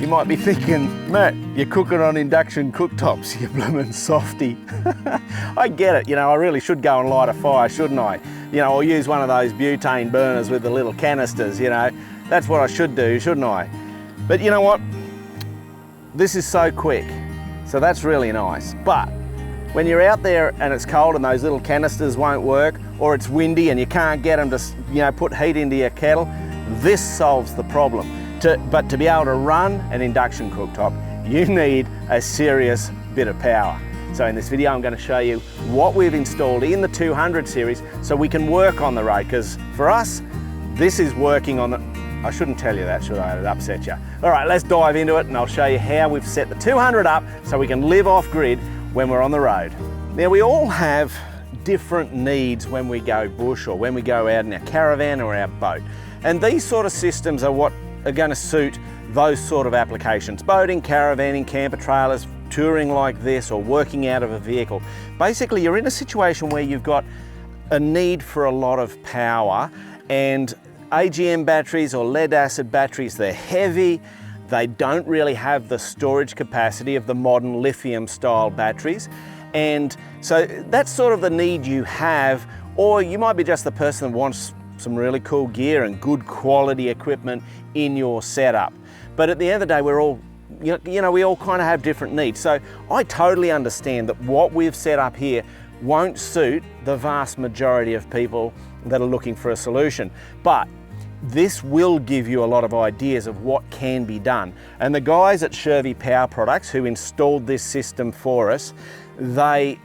You might be thinking, Matt, you're cooking on induction cooktops, you bloomin' softy. I get it, you know, I really should go and light a fire, shouldn't I? You know, or use one of those butane burners with the little canisters, you know. That's what I should do, shouldn't I? But you know what? This is so quick, so that's really nice. But when you're out there and it's cold and those little canisters won't work, or it's windy and you can't get them to, you know, put heat into your kettle, this solves the problem. But to be able to run an induction cooktop, you need a serious bit of power. So in this video, I'm going to show you what we've installed in the 200 series so we can work on the road, because for us, this is working on the... I shouldn't tell you that, should I? It'd upset you. All right, let's dive into it and I'll show you how we've set the 200 up so we can live off grid when we're on the road. Now, we all have different needs when we go bush or when we go out in our caravan or our boat. And these sort of systems are what are going to suit those sort of applications. Boating, caravaning, camper trailers, touring like this, or working out of a vehicle. Basically, you're in a situation where you've got a need for a lot of power, and AGM batteries or lead acid batteries, they're heavy, they don't really have the storage capacity of the modern lithium style batteries. And so that's sort of the need you have, or you might be just the person that wants some really cool gear and good quality equipment in your setup. But at the end of the day, we're all, you know, we all kind of have different needs. So I totally understand that what we've set up here won't suit the vast majority of people that are looking for a solution. But this will give you a lot of ideas of what can be done. And the guys at Shervey Power Products who installed this system for us, they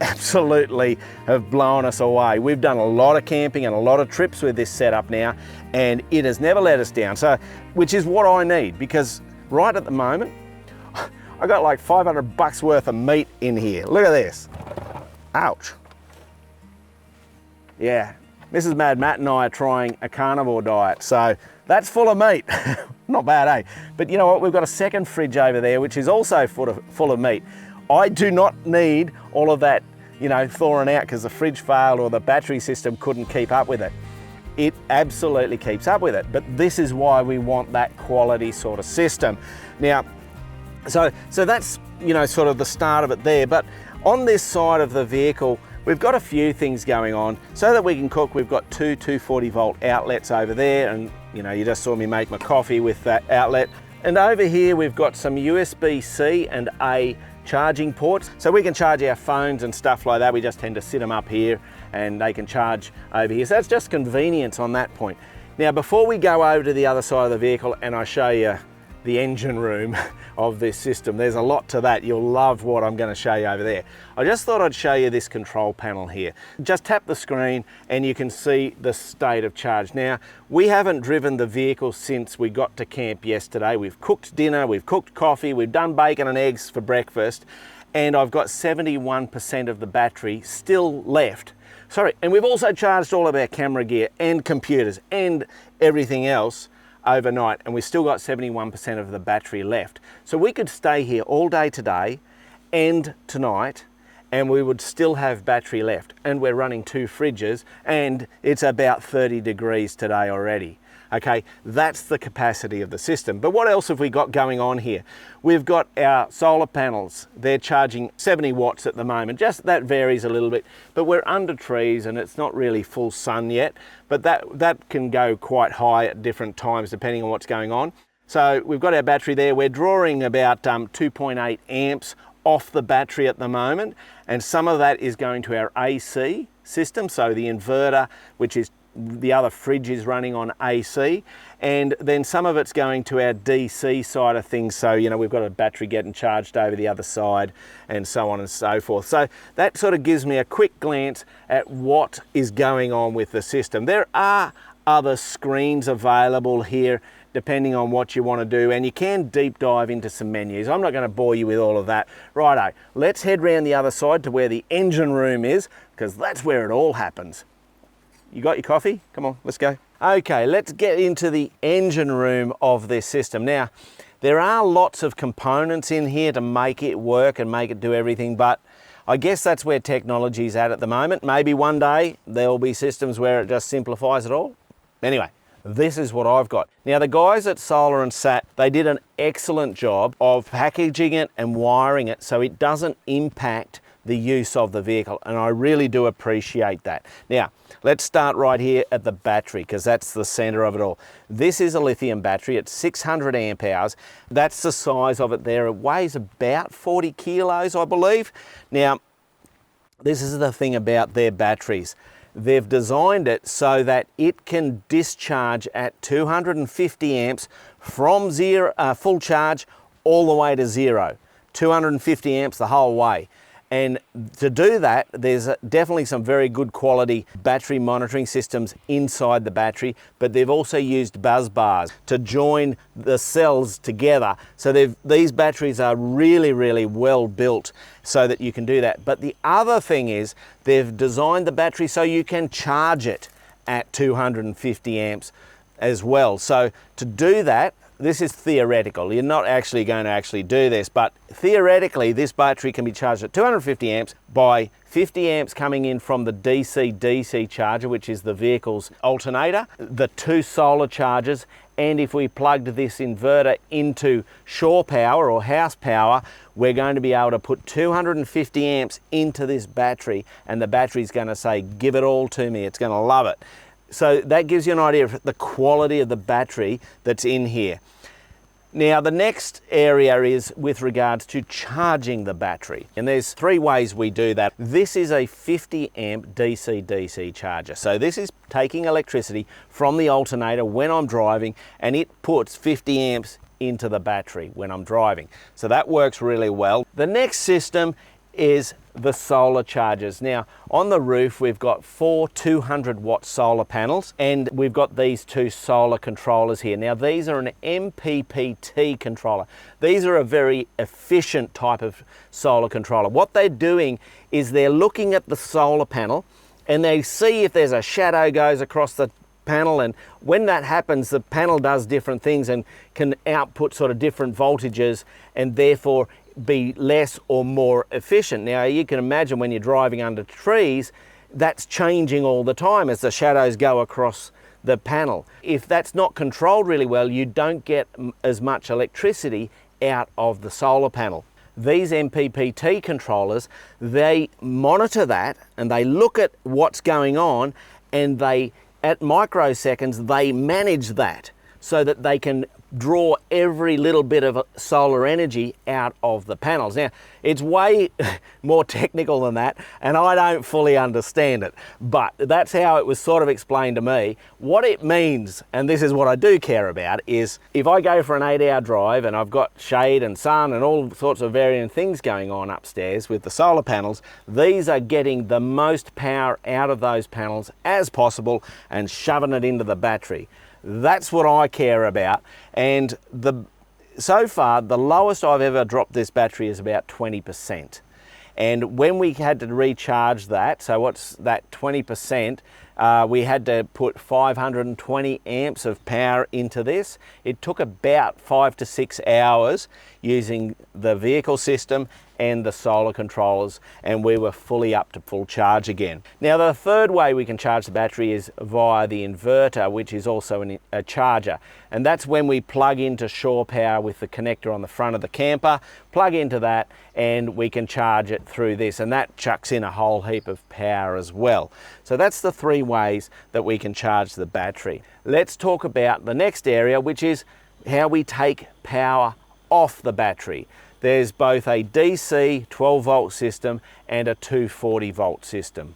absolutely have blown us away. We've done a lot of camping and a lot of trips with this setup now, and it has never let us down. So, which is what I need, because right at the moment, I got like 500 bucks worth of meat in here. Look at this. Ouch. Yeah, Mrs. Mad Matt and I are trying a carnivore diet, so that's full of meat. Not bad, eh? But you know what? We've got a second fridge over there, which is also full of meat. I do not need all of that, you know, thawing out because the fridge failed or the battery system couldn't keep up with it. It absolutely keeps up with it, but this is why we want that quality sort of system. Now, so that's, you know, sort of the start of it there, but on this side of the vehicle, we've got a few things going on. So that we can cook, we've got two 240 volt outlets over there, and you know, you just saw me make my coffee with that outlet. And over here, we've got some USB-C and A charging ports, so we can charge our phones and stuff like that. We just tend to sit them up here and they can charge over here. So that's just convenience on that point. Now, before we go over to the other side of the vehicle and I show you the engine room of this system, there's a lot to that. You'll love what I'm going to show you over there. I just thought I'd show you this control panel here. Just tap the screen and you can see the state of charge. Now, we haven't driven the vehicle since we got to camp yesterday. We've cooked dinner, we've cooked coffee, we've done bacon and eggs for breakfast, and I've got 71% of the battery still left. Sorry, and we've also charged all of our camera gear and computers and everything else overnight, and we've still got 71% of the battery left. So we could stay here all day today and tonight, and we would still have battery left. And we're running 2 fridges, and it's about 30 degrees today already. Okay, that's the capacity of the system. But what else have we got going on here? We've got our solar panels. They're charging 70 watts at the moment. Just that varies a little bit, but we're under trees and it's not really full sun yet, but that can go quite high at different times depending on what's going on. So we've got our battery there. We're drawing about 2.8 amps off the battery at the moment, and some of that is going to our AC system, so the inverter, which is the other fridge, is running on AC, and then some of it's going to our DC side of things. So, you know, we've got a battery getting charged over the other side and so on and so forth. So that sort of gives me a quick glance at what is going on with the system. There are other screens available here depending on what you want to do, and you can deep dive into some menus. I'm not going to bore you with all of that. Righto, let's head round the other side to where the engine room is, because that's where it all happens. You got your coffee? Come on, let's go. Okay, let's get into the engine room of this system. Now, there are lots of components in here to make it work and make it do everything, but I guess that's where technology's at the moment. Maybe one day there'll be systems where it just simplifies it all. Anyway, this is what I've got. Now the guys at Solar and Sat, they did an excellent job of packaging it and wiring it so it doesn't impact the use of the vehicle, and I really do appreciate that. Now, let's start right here at the battery, because that's the center of it all. This is a lithium battery. It's 600 amp hours. That's the size of it there. It weighs about 40 kilos, I believe. Now, this is the thing about their batteries. They've designed it so that it can discharge at 250 amps from full charge all the way to zero. 250 amps the whole way. And to do that, there's definitely some very good quality battery monitoring systems inside the battery, but they've also used buzz bars to join the cells together. So these batteries are really, really well built so that you can do that. But the other thing is they've designed the battery so you can charge it at 250 amps as well. So to do that, this is theoretical. You're not actually going to actually do this, but theoretically this battery can be charged at 250 amps by 50 amps coming in from the DC-DC charger, which is the vehicle's alternator, the 2 solar chargers, and if we plugged this inverter into shore power or house power, we're going to be able to put 250 amps into this battery, and the battery's going to say, give it all to me. It's going to love it. So that gives you an idea of the quality of the battery that's in here. Now the next area is with regards to charging the battery, and there's 3 ways we do that. This is a 50 amp DC-DC charger. So this is taking electricity from the alternator when I'm driving, and it puts 50 amps into the battery when I'm driving. So that works really well. The next system is the solar chargers. Now on the roof we've got 4 200 watt solar panels, and we've got these 2 solar controllers here. Now these are an MPPT controller. These are a very efficient type of solar controller. What they're doing is they're looking at the solar panel and they see if there's a shadow goes across the panel, and when that happens the panel does different things and can output sort of different voltages and therefore be less or more efficient. Now you can imagine when you're driving under trees, that's changing all the time as the shadows go across the panel. If that's not controlled really well, you don't get as much electricity out of the solar panel. These MPPT controllers, they monitor that and they look at what's going on, and they, at microseconds, they manage that so that they can draw every little bit of solar energy out of the panels. Now, it's way more technical than that, and I don't fully understand it, but that's how it was sort of explained to me. What it means, and this is what I do care about, is if I go for an 8-hour drive and I've got shade and sun and all sorts of varying things going on upstairs with the solar panels, these are getting the most power out of those panels as possible and shoving it into the battery. That's what I care about, and so far the lowest I've ever dropped this battery is about 20%. And when we had to recharge that, so what's that 20%, we had to put 520 amps of power into this. It took about 5 to 6 hours using the vehicle system and the solar controllers, and we were fully up to full charge again. Now the third way we can charge the battery is via the inverter, which is also a charger, and that's when we plug into shore power with the connector on the front of the camper, plug into that, and we can charge it through this, and that chucks in a whole heap of power as well. So that's the 3 ways that we can charge the battery. Let's talk about the next area, which is how we take power off the battery. There's both a DC 12 volt system and a 240 volt system.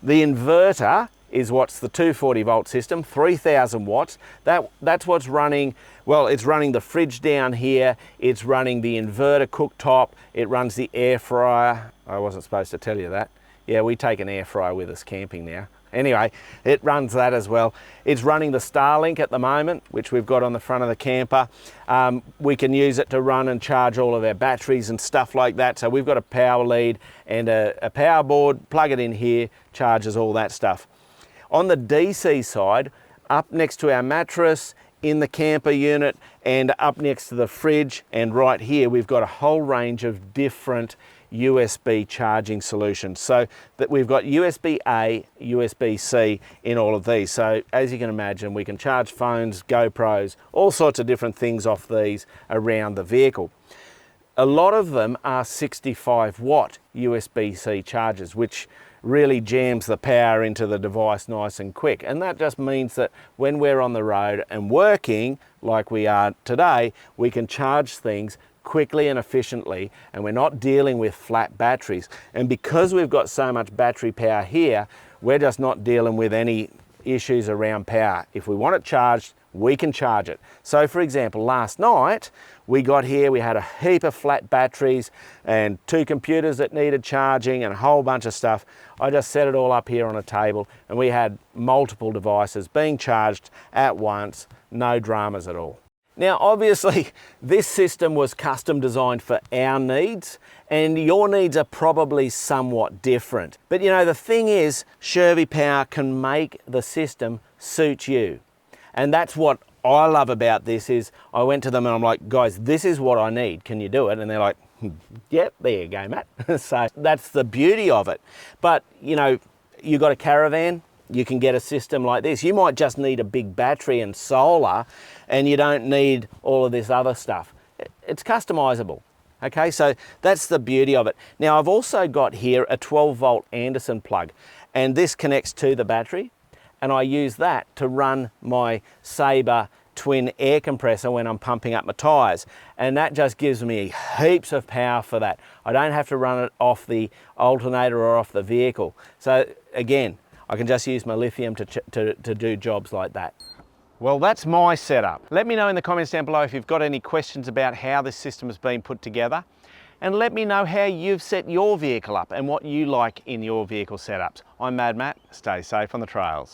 The inverter is what's the 240 volt system, 3000 watts. That's what's running, well, it's running the fridge down here, it's running the inverter cooktop, it runs the air fryer. I wasn't supposed to tell you that. Yeah, we take an air fryer with us camping now. Anyway, it runs that as well. It's running the Starlink at the moment, which we've got on the front of the camper. We can use it to run and charge all of our batteries and stuff like that. So we've got a power lead and a power board, plug it in here, charges all that stuff. On the DC side, up next to our mattress, in the camper unit, and up next to the fridge, and right here, we've got a whole range of different USB charging solutions. So that we've got USB-A, USB-C in all of these. So as you can imagine, we can charge phones, GoPros, all sorts of different things off these around the vehicle. A lot of them are 65 watt USB-C chargers, which really jams the power into the device nice and quick. And that just means that when we're on the road and working like we are today, we can charge things quickly and efficiently, and we're not dealing with flat batteries. And because we've got so much battery power here, we're just not dealing with any issues around power. If we want it charged, we can charge it. So for example, last night we got here, we had a heap of flat batteries and 2 computers that needed charging and a whole bunch of stuff. I just set it all up here on a table and we had multiple devices being charged at once, no dramas at all. Now obviously this system was custom designed for our needs, and your needs are probably somewhat different. But you know, the thing is, Shervey Power can make the system suit you. And that's what I love about this is I went to them and I'm like, guys, this is what I need. Can you do it? And they're like, yep, there you go, Matt. So that's the beauty of it. But you know, you got a caravan, you can get a system like this. You might just need a big battery and solar, and you don't need all of this other stuff. It's customizable. Okay, so that's the beauty of it. Now I've also got here a 12 volt Anderson plug, and this connects to the battery, and I use that to run my Sabre twin air compressor when I'm pumping up my tyres, and that just gives me heaps of power for that. I don't have to run it off the alternator or off the vehicle. So again, I can just use my lithium to do jobs like that. Well, that's my setup. Let me know in the comments down below if you've got any questions about how this system has been put together, and let me know how you've set your vehicle up and what you like in your vehicle setups. I'm Mad Matt. Stay safe on the trails.